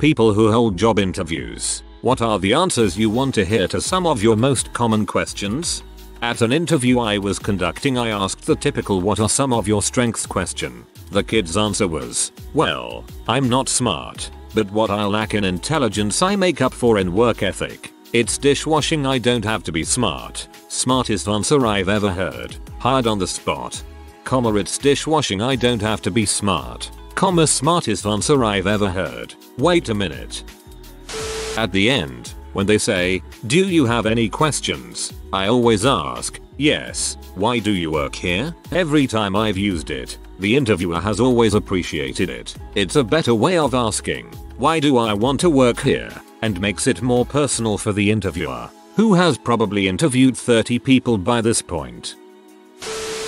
People who hold job interviews, what are the answers you want to hear to some of your most common questions? At an interview I was conducting, I asked the typical "what are some of your strengths" question. The kid's answer was, "Well, I'm not smart, but what I lack in intelligence I make up for in work ethic. It's dishwashing, I don't have to be smart." Smartest answer I've ever heard. Hard on the spot. Comma, it's dishwashing, I don't have to be smart. Comma, smartest answer I've ever heard. Wait a minute. At the end, when they say, "Do you have any questions?" I always ask, "Yes, why do you work here?" Every time I've used it, the interviewer has always appreciated it. It's a better way of asking, "Why do I want to work here?" and makes it more personal for the interviewer, who has probably interviewed 30 people by this point.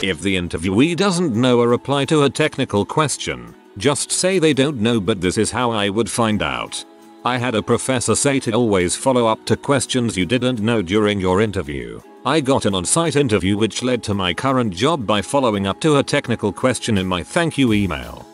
If the interviewee doesn't know a reply to a technical question, just say they don't know, but this is how I would find out. I had a professor say to always follow up to questions you didn't know during your interview. I got an on-site interview which led to my current job by following up to a technical question in my thank you email.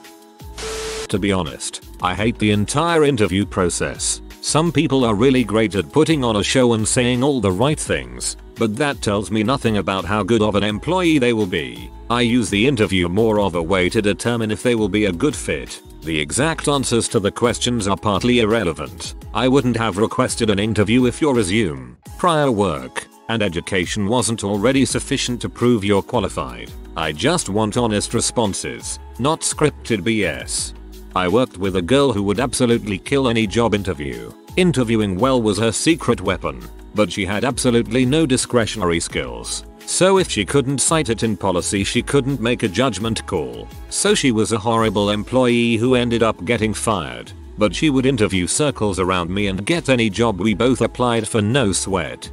To be honest, I hate the entire interview process. Some people are really great at putting on a show and saying all the right things, but that tells me nothing about how good of an employee they will be. I use the interview more of a way to determine if they will be a good fit. The exact answers to the questions are partly irrelevant. I wouldn't have requested an interview if your resume, prior work, and education wasn't already sufficient to prove you're qualified. I just want honest responses, not scripted BS. I worked with a girl who would absolutely kill any job interview. Interviewing well was her secret weapon, but she had absolutely no discretionary skills. So if she couldn't cite it in policy, she couldn't make a judgment call. So she was a horrible employee who ended up getting fired. But she would interview circles around me and get any job we both applied for, no sweat.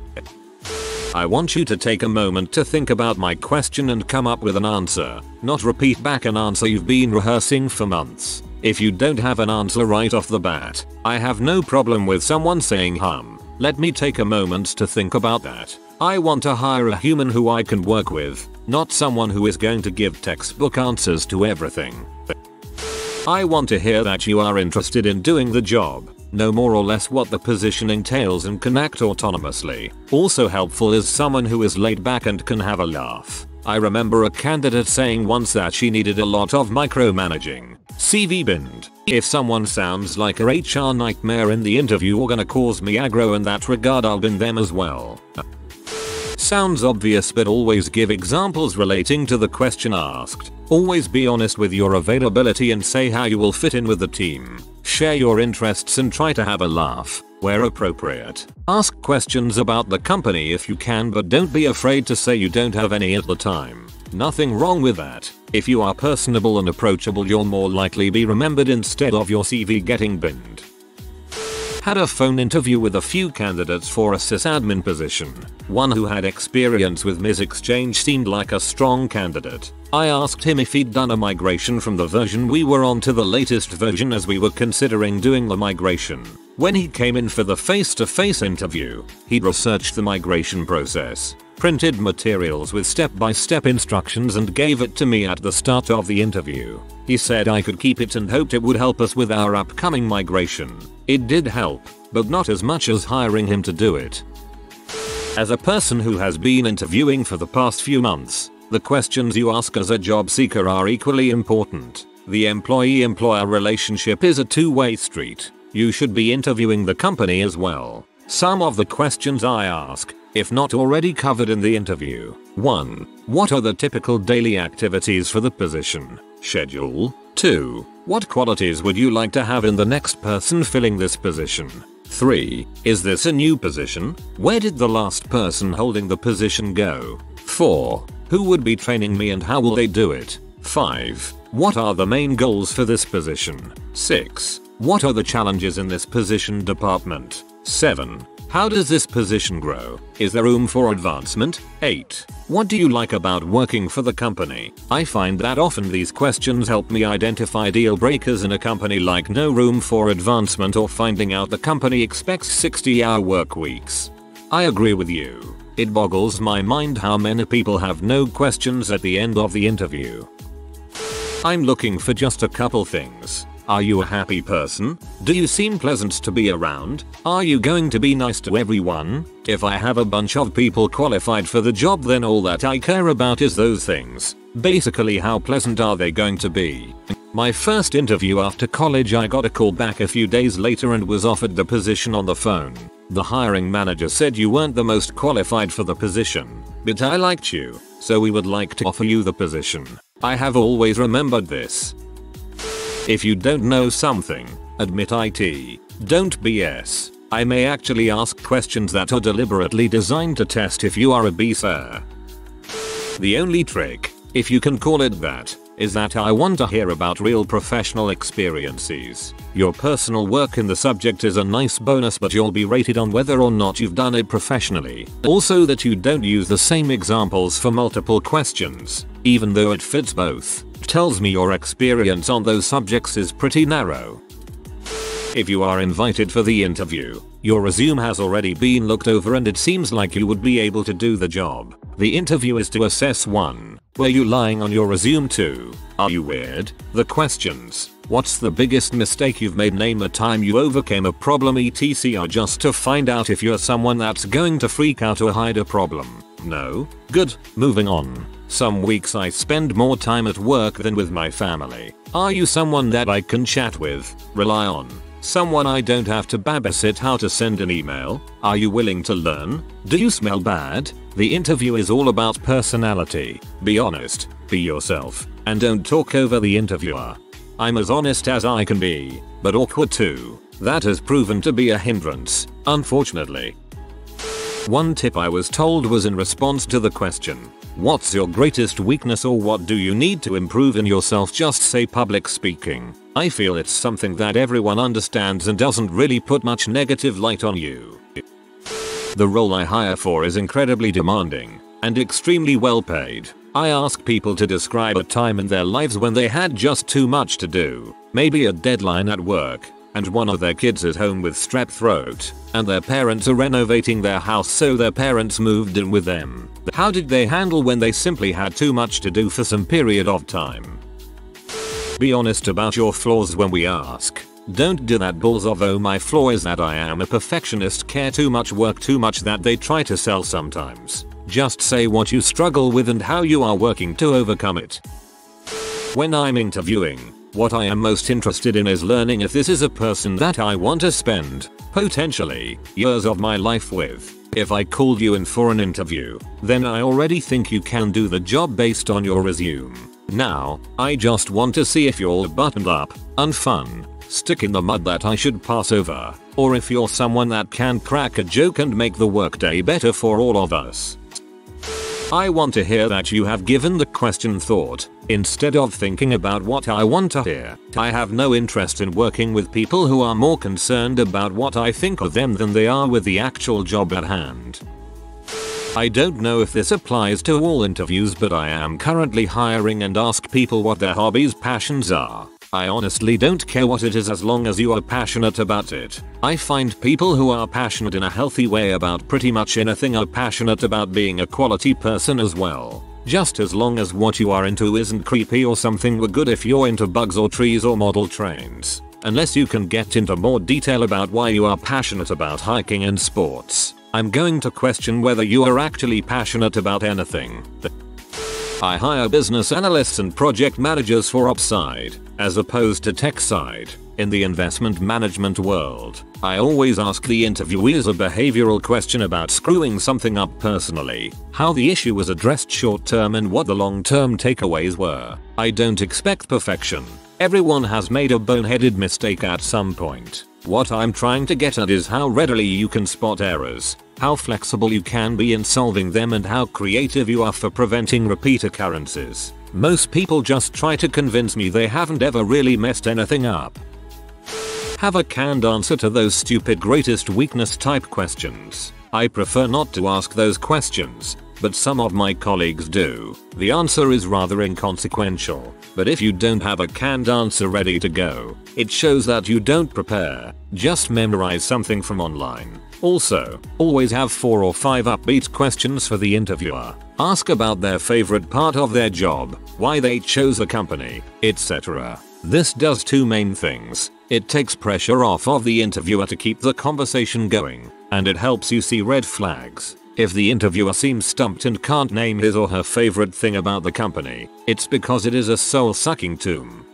I want you to take a moment to think about my question and come up with an answer, not repeat back an answer you've been rehearsing for months. If you don't have an answer right off the bat, I have no problem with someone saying let me take a moment to think about that. I want to hire a human who I can work with, not someone who is going to give textbook answers to everything. I want to hear that you are interested in doing the job, know more or less what the position entails and can act autonomously. Also helpful is someone who is laid back and can have a laugh. I remember a candidate saying once that she needed a lot of micromanaging. CV binned. If someone sounds like a HR nightmare in the interview or gonna cause me aggro in that regard, I'll bin them as well. Sounds obvious, but always give examples relating to the question asked. Always be honest with your availability and say how you will fit in with the team. Share your interests and try to have a laugh, where appropriate. Ask questions about the company if you can, but don't be afraid to say you don't have any at the time. Nothing wrong with that. If you are personable and approachable, you'll more likely be remembered instead of your CV getting binned. Had a phone interview with a few candidates for a sysadmin position. One who had experience with MIS Exchange seemed like a strong candidate. I asked him if he'd done a migration from the version we were on to the latest version, as we were considering doing the migration. When he came in for the face-to-face interview, he'd researched the migration process, printed materials with step-by-step instructions and gave it to me at the start of the interview. He said I could keep it and hoped it would help us with our upcoming migration. It did help, but not as much as hiring him to do it. As a person who has been interviewing for the past few months, the questions you ask as a job seeker are equally important. The employee-employer relationship is a two-way street. You should be interviewing the company as well. Some of the questions I ask, if not already covered in the interview. 1. What are the typical daily activities for the position? Schedule. 2. What qualities would you like to have in the next person filling this position? 3. Is this a new position? Where did the last person holding the position go? 4. Who would be training me and how will they do it? 5. What are the main goals for this position? 6. What are the challenges in this position department? 7. How does this position grow? Is there room for advancement? 8. What do you like about working for the company? I find that often these questions help me identify deal breakers in a company, like no room for advancement or finding out the company expects 60-hour work weeks. I agree with you. It boggles my mind how many people have no questions at the end of the interview. I'm looking for just a couple things. Are you a happy person? Do you seem pleasant to be around? Are you going to be nice to everyone? If I have a bunch of people qualified for the job, then all that I care about is those things. Basically, how pleasant are they going to be? My first interview after college, I got a call back a few days later and was offered the position on the phone. The hiring manager said you weren't the most qualified for the position, but I liked you, so we would like to offer you the position. I have always remembered this. If you don't know something, admit it. Don't BS. I may actually ask questions that are deliberately designed to test if you are a BSer. The only trick, if you can call it that, is that I want to hear about real professional experiences. Your personal work in the subject is a nice bonus, but you'll be rated on whether or not you've done it professionally. Also, that you don't use the same examples for multiple questions, even though it fits both, tells me your experience on those subjects is pretty narrow. If you are invited for the interview, your resume has already been looked over and it seems like you would be able to do the job. The interview is to assess 1. Were you lying on your resume? 2. Are you weird? The questions. What's the biggest mistake you've made? Name a time you overcame a problem, etc. are just to find out if you're someone that's going to freak out or hide a problem. No? Good. Moving on. Some weeks I spend more time at work than with my family. Are you someone that I can chat with, rely on? Someone I don't have to babysit how to send an email? Are you willing to learn? Do you smell bad? The interview is all about personality. Be honest, be yourself, and don't talk over the interviewer. I'm as honest as I can be, but awkward too. That has proven to be a hindrance, unfortunately. One tip I was told was in response to the question, what's your greatest weakness or what do you need to improve in yourself? Just say public speaking. I feel it's something that everyone understands and doesn't really put much negative light on you. The role I hire for is incredibly demanding and extremely well paid. I ask people to describe a time in their lives when they had just too much to do, maybe a deadline at work, and one of their kids is home with strep throat, and their parents are renovating their house so their parents moved in with them. How did they handle when they simply had too much to do for some period of time? Be honest about your flaws when we ask. Don't do that balls of oh my flaw is that I am a perfectionist, care too much, work too much that they try to sell sometimes. Just say what you struggle with and how you are working to overcome it. When I'm interviewing, what I am most interested in is learning if this is a person that I want to spend, potentially, years of my life with. If I called you in for an interview, then I already think you can do the job based on your resume. Now, I just want to see if you're buttoned up, unfun, stick in the mud that I should pass over, or if you're someone that can crack a joke and make the workday better for all of us. I want to hear that you have given the question thought, instead of thinking about what I want to hear. I have no interest in working with people who are more concerned about what I think of them than they are with the actual job at hand. I don't know if this applies to all interviews, but I am currently hiring and ask people what their hobbies, passions are. I honestly don't care what it is as long as you are passionate about it. I find people who are passionate in a healthy way about pretty much anything are passionate about being a quality person as well. Just as long as what you are into isn't creepy or something. We're good if you're into bugs or trees or model trains. Unless you can get into more detail about why you are passionate about hiking and sports, I'm going to question whether you are actually passionate about anything. I hire business analysts and project managers for ops side, as opposed to tech side. In the investment management world, I always ask the interviewees a behavioral question about screwing something up personally, how the issue was addressed short term and what the long term takeaways were. I don't expect perfection. Everyone has made a boneheaded mistake at some point. What I'm trying to get at is how readily you can spot errors, how flexible you can be in solving them, and how creative you are for preventing repeat occurrences. Most people just try to convince me they haven't ever really messed anything up. Have a canned answer to those stupid greatest weakness type questions. I prefer not to ask those questions, but some of my colleagues do. The answer is rather inconsequential, but if you don't have a canned answer ready to go, it shows that you don't prepare. Just memorize something from online. Also, always have 4 or 5 upbeat questions for the interviewer. Ask about their favorite part of their job, why they chose the company, etc. This does two main things. It takes pressure off of the interviewer to keep the conversation going, and it helps you see red flags. If the interviewer seems stumped and can't name his or her favorite thing about the company, it's because it is a soul-sucking tomb.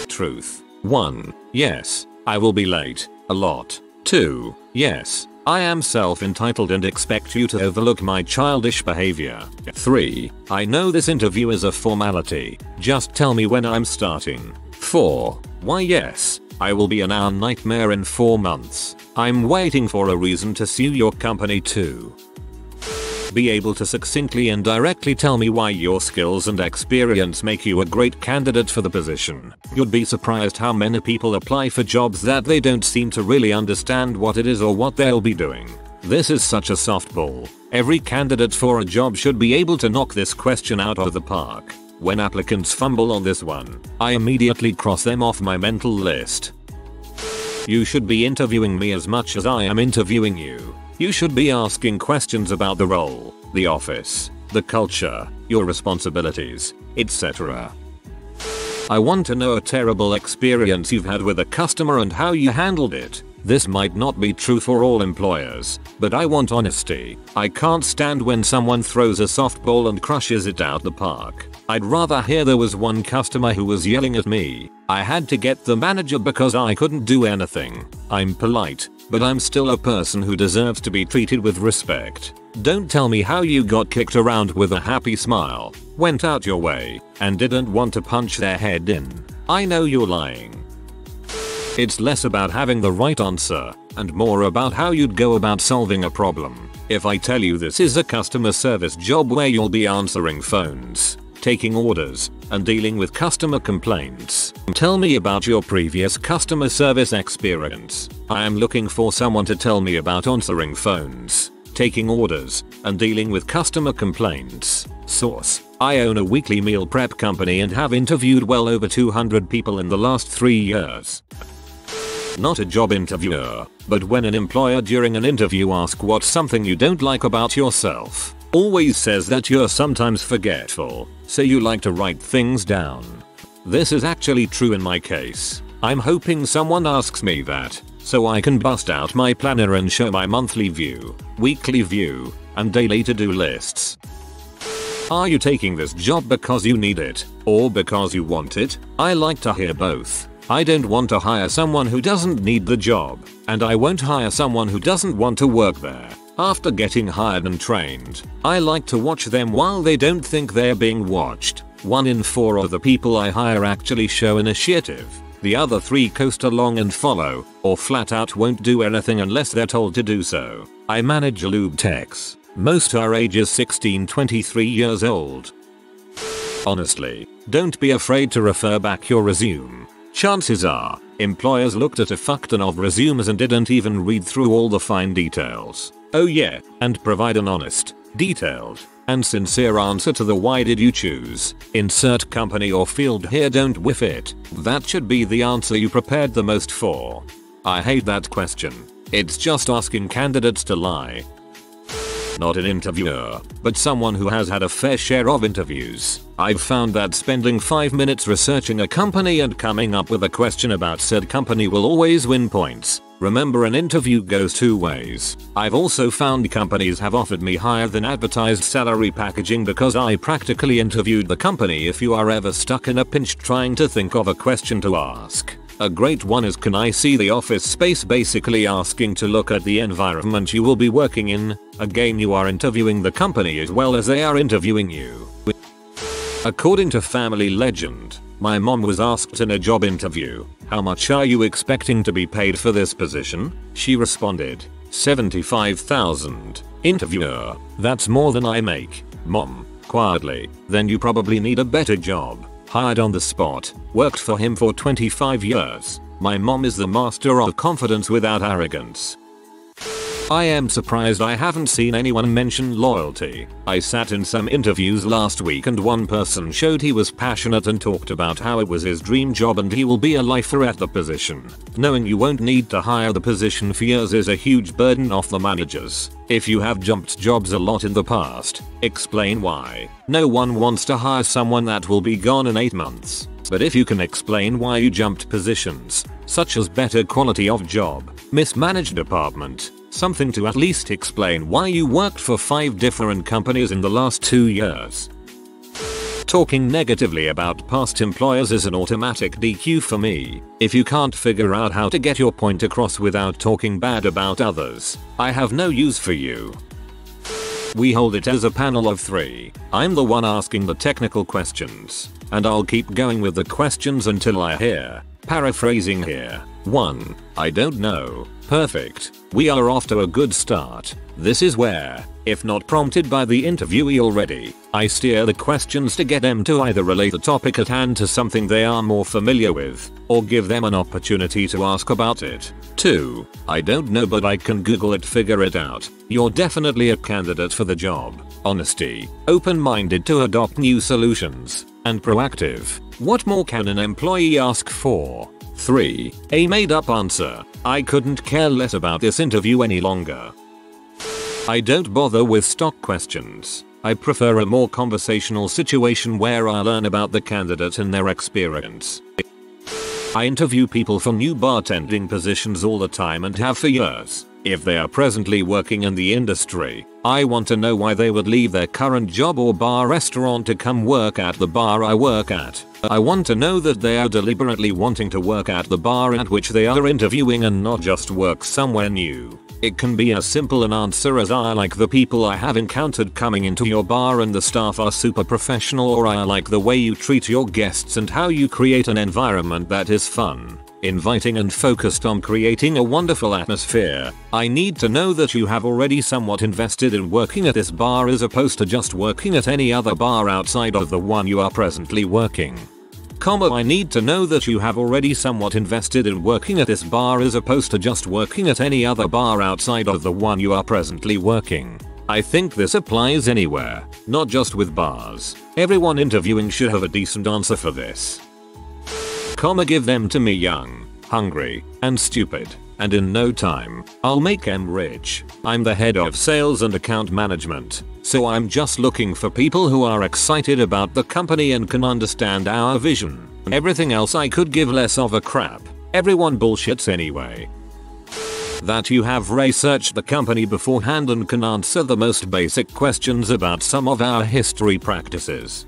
Truth. 1. Yes, I will be late. A lot. 2. Yes, I am self-entitled and expect you to overlook my childish behavior. 3. I know this interview is a formality. Just tell me when I'm starting. 4. Why yes, I will be an hour nightmare in 4 months. I'm waiting for a reason to sue your company too. Be able to succinctly and directly tell me why your skills and experience make you a great candidate for the position. You'd be surprised how many people apply for jobs that they don't seem to really understand what it is or what they'll be doing. This is such a softball. Every candidate for a job should be able to knock this question out of the park. When applicants fumble on this one, I immediately cross them off my mental list. You should be interviewing me as much as I am interviewing you. You should be asking questions about the role, the office, the culture, your responsibilities, etc. I want to know a terrible experience you've had with a customer and how you handled it. This might not be true for all employers, but I want honesty. I can't stand when someone throws a softball and crushes it out the park. I'd rather hear there was one customer who was yelling at me. I had to get the manager because I couldn't do anything. I'm polite, but I'm still a person who deserves to be treated with respect. Don't tell me how you got kicked around with a happy smile, went out your way, and didn't want to punch their head in. I know you're lying. It's less about having the right answer, and more about how you'd go about solving a problem. If I tell you this is a customer service job where you'll be answering phones, taking orders, and dealing with customer complaints, tell me about your previous customer service experience. I am looking for someone to tell me about answering phones, taking orders, and dealing with customer complaints. Source: I own a weekly meal prep company and have interviewed well over 200 people in the last 3 years. Not a job interviewer, but when an employer during an interview asks what's something you don't like about yourself, always says that you're sometimes forgetful, so you like to write things down. This is actually true in my case. I'm hoping someone asks me that, so I can bust out my planner and show my monthly view, weekly view, and daily to-do lists. Are you taking this job because you need it, or because you want it? I like to hear both. I don't want to hire someone who doesn't need the job, and I won't hire someone who doesn't want to work there. After getting hired and trained, I like to watch them while they don't think they're being watched. 1 in 4 of the people I hire actually show initiative. The other 3 coast along and follow, or flat out won't do anything unless they're told to do so. I manage lube techs. Most are ages 16-23 years old. Honestly, don't be afraid to refer back your resume. Chances are, employers looked at a fuck ton of resumes and didn't even read through all the fine details. Oh yeah, and provide an honest, detailed, and sincere answer to the why did you choose. Insert company or field here, don't whiff it. That should be the answer you prepared the most for. I hate that question. It's just asking candidates to lie. Not an interviewer, but someone who has had a fair share of interviews. I've found that spending 5 minutes researching a company and coming up with a question about said company will always win points. Remember, an interview goes 2 ways. I've also found companies have offered me higher than advertised salary packaging because I practically interviewed the company. If you are ever stuck in a pinch trying to think of a question to ask, a great one is, can I see the office space? Basically asking to look at the environment you will be working in. Again, you are interviewing the company as well as they are interviewing you. According to family legend, my mom was asked in a job interview, how much are you expecting to be paid for this position? She responded, 75,000. Interviewer, that's more than I make. Mom, quietly, then you probably need a better job. Hired on the spot, worked for him for 25 years. My mom is the master of confidence without arrogance. I am surprised I haven't seen anyone mention loyalty. I sat in some interviews last week and one person showed he was passionate and talked about how it was his dream job and he will be a lifer at the position. Knowing you won't need to hire the position for years is a huge burden off the managers. If you have jumped jobs a lot in the past, explain why. No one wants to hire someone that will be gone in 8 months. But if you can explain why you jumped positions, such as better quality of job, mismanaged department, something to at least explain why you worked for 5 different companies in the last 2 years. Talking negatively about past employers is an automatic DQ for me. If you can't figure out how to get your point across without talking bad about others, I have no use for you. We hold it as a panel of 3. I'm the one asking the technical questions, and I'll keep going with the questions until I hear. Paraphrasing here. 1. I don't know. Perfect. We are off to a good start. This is where, if not prompted by the interviewee already, I steer the questions to get them to either relate the topic at hand to something they are more familiar with, or give them an opportunity to ask about it. 2. I don't know but I can Google it, figure it out. You're definitely a candidate for the job. Honesty, open-minded to adopt new solutions, and proactive. What more can an employee ask for? 3. A made-up answer. I couldn't care less about this interview any longer. I don't bother with stock questions. I prefer a more conversational situation where I learn about the candidate and their experience. I interview people for new bartending positions all the time and have for years. If they are presently working in the industry, I want to know why they would leave their current job or bar restaurant to come work at the bar I work at. I want to know that they are deliberately wanting to work at the bar at which they are interviewing and not just work somewhere new. It can be as simple an answer as I like the people I have encountered coming into your bar and the staff are super professional, or I like the way you treat your guests and how you create an environment that is fun, inviting and focused on creating a wonderful atmosphere. I need to know that you have already somewhat invested in working at this bar as opposed to just working at any other bar outside of the one you are presently working. I need to know that you have already somewhat invested in working at this bar as opposed to just working at any other bar outside of the one you are presently working. I think this applies anywhere, not just with bars. Everyone interviewing should have a decent answer for this. Give them to me young, hungry, and stupid, and in no time, I'll make them rich. I'm the head of sales and account management, so I'm just looking for people who are excited about the company and can understand our vision. Everything else I could give less of a crap. Everyone bullshits anyway. That you have researched the company beforehand and can answer the most basic questions about some of our history practices.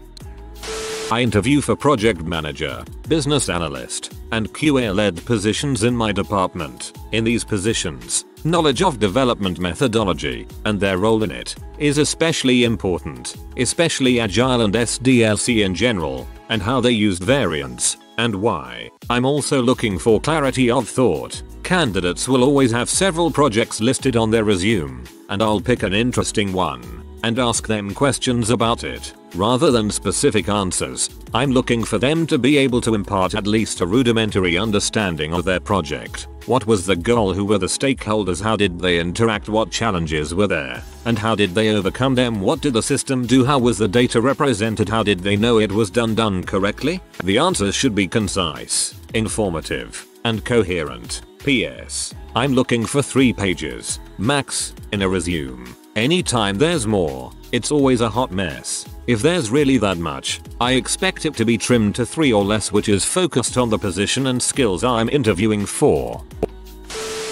I interview for project manager, business analyst, and QA-led positions in my department. In these positions, knowledge of development methodology and their role in it is especially important, especially Agile and SDLC in general, and how they used variants and why. I'm also looking for clarity of thought. Candidates will always have several projects listed on their resume, and I'll pick an interesting one and ask them questions about it. Rather than specific answers, I'm looking for them to be able to impart at least a rudimentary understanding of their project. What was the goal? Who were the stakeholders? How did they interact? What challenges were there? And how did they overcome them? What did the system do? How was the data represented? How did they know it was done correctly? The answers should be concise, informative, and coherent. PS. I'm looking for 3 pages, max, in a resume. Anytime there's more, it's always a hot mess. If there's really that much, I expect it to be trimmed to 3 or less, which is focused on the position and skills I'm interviewing for.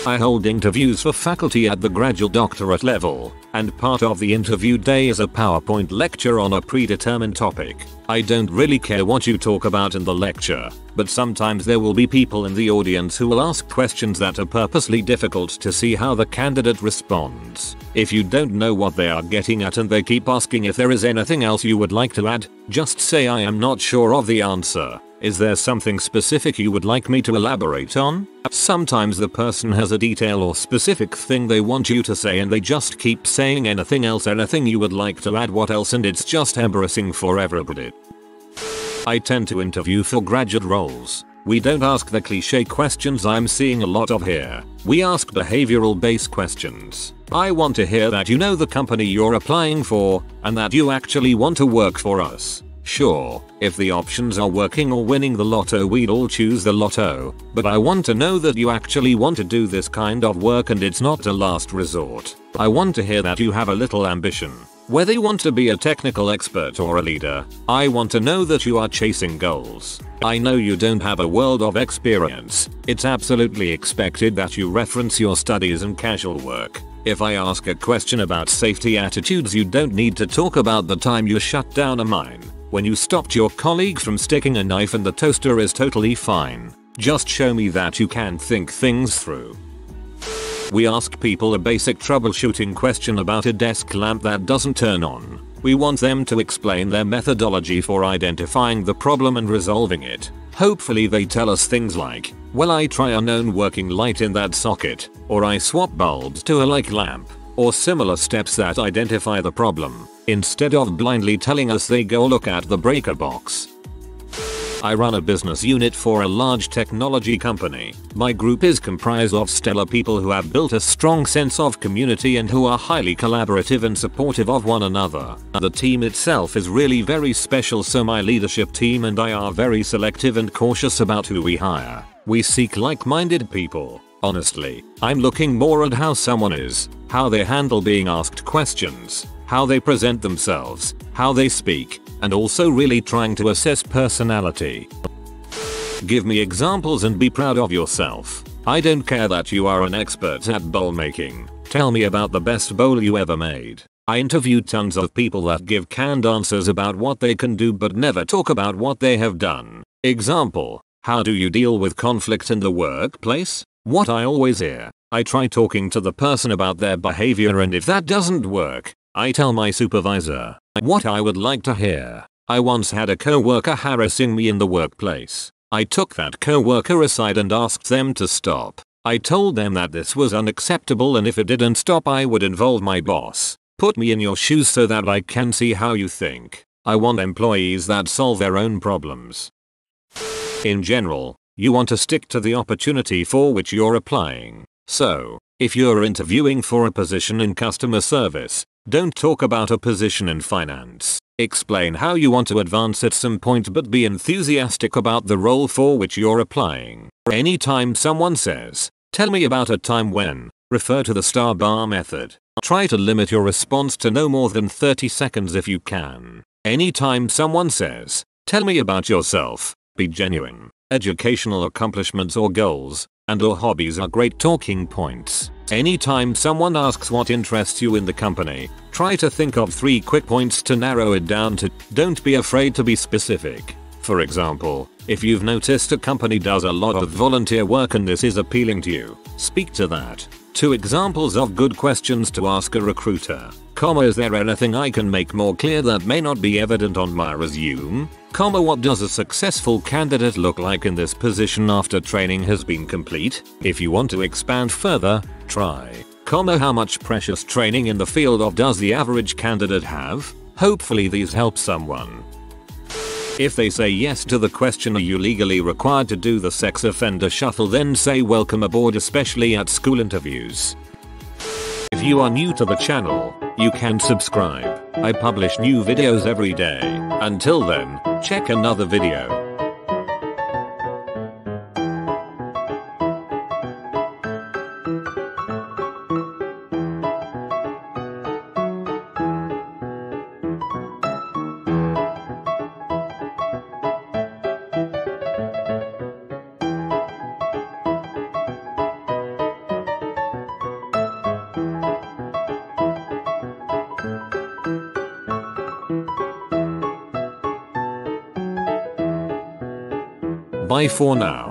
I hold interviews for faculty at the graduate doctorate level, and part of the interview day is a PowerPoint lecture on a predetermined topic. I don't really care what you talk about in the lecture, but sometimes there will be people in the audience who will ask questions that are purposely difficult to see how the candidate responds. If you don't know what they are getting at and they keep asking if there is anything else you would like to add, just say I am not sure of the answer. Is there something specific you would like me to elaborate on? Sometimes the person has a detail or specific thing they want you to say and they just keep saying anything else, anything you would like to add, what else, and it's just embarrassing for everybody. I tend to interview for graduate roles. We don't ask the cliche questions I'm seeing a lot of here. We ask behavioral based questions. I want to hear that you know the company you're applying for and that you actually want to work for us. Sure, if the options are working or winning the lotto, we'd all choose the lotto, but I want to know that you actually want to do this kind of work and it's not a last resort. I want to hear that you have a little ambition. Whether you want to be a technical expert or a leader, I want to know that you are chasing goals. I know you don't have a world of experience. It's absolutely expected that you reference your studies and casual work. If I ask a question about safety attitudes, you don't need to talk about the time you shut down a mine, when you stopped your colleague from sticking a knife and the toaster is totally fine. Just show me that you can think things through. We ask people a basic troubleshooting question about a desk lamp that doesn't turn on. We want them to explain their methodology for identifying the problem and resolving it. Hopefully they tell us things like, well, I try a known working light in that socket, or I swap bulbs to a like lamp, or similar steps that identify the problem, instead of blindly telling us they go look at the breaker box. I run a business unit for a large technology company. My group is comprised of stellar people who have built a strong sense of community and who are highly collaborative and supportive of one another. The team itself is really very special, so my leadership team and I are very selective and cautious about who we hire. We seek like-minded people. Honestly, I'm looking more at how someone is, how they handle being asked questions, how they present themselves, how they speak, and also really trying to assess personality. Give me examples and be proud of yourself. I don't care that you are an expert at bowl making. Tell me about the best bowl you ever made. I interviewed tons of people that give canned answers about what they can do but never talk about what they have done. Example: how do you deal with conflict in the workplace? What I always hear: I try talking to the person about their behavior, and if that doesn't work, I tell my supervisor. What I would like to hear: I once had a coworker harassing me in the workplace. I took that coworker aside and asked them to stop. I told them that this was unacceptable, and if it didn't stop I would involve my boss. Put me in your shoes so that I can see how you think. I want employees that solve their own problems. In general, you want to stick to the opportunity for which you're applying. So, if you're interviewing for a position in customer service, don't talk about a position in finance. Explain how you want to advance at some point, but be enthusiastic about the role for which you're applying. Anytime someone says, tell me about a time when, refer to the star bar method. Try to limit your response to no more than 30 seconds if you can. Anytime someone says, tell me about yourself, be genuine. Educational accomplishments or goals, and/or hobbies are great talking points. Anytime someone asks what interests you in the company, try to think of 3 quick points to narrow it down to. Don't be afraid to be specific. For example, if you've noticed a company does a lot of volunteer work and this is appealing to you, speak to that. 2 examples of good questions to ask a recruiter. Is there anything I can make more clear that may not be evident on my resume? What does a successful candidate look like in this position after training has been complete? If you want to expand further, try. How much precious training in the field of does the average candidate have? Hopefully these help someone. If they say yes to the question, are you legally required to do the sex offender shuffle, then say welcome aboard, especially at school interviews. If you are new to the channel, you can subscribe. I publish new videos every day. Until then, check another video. Bye for now.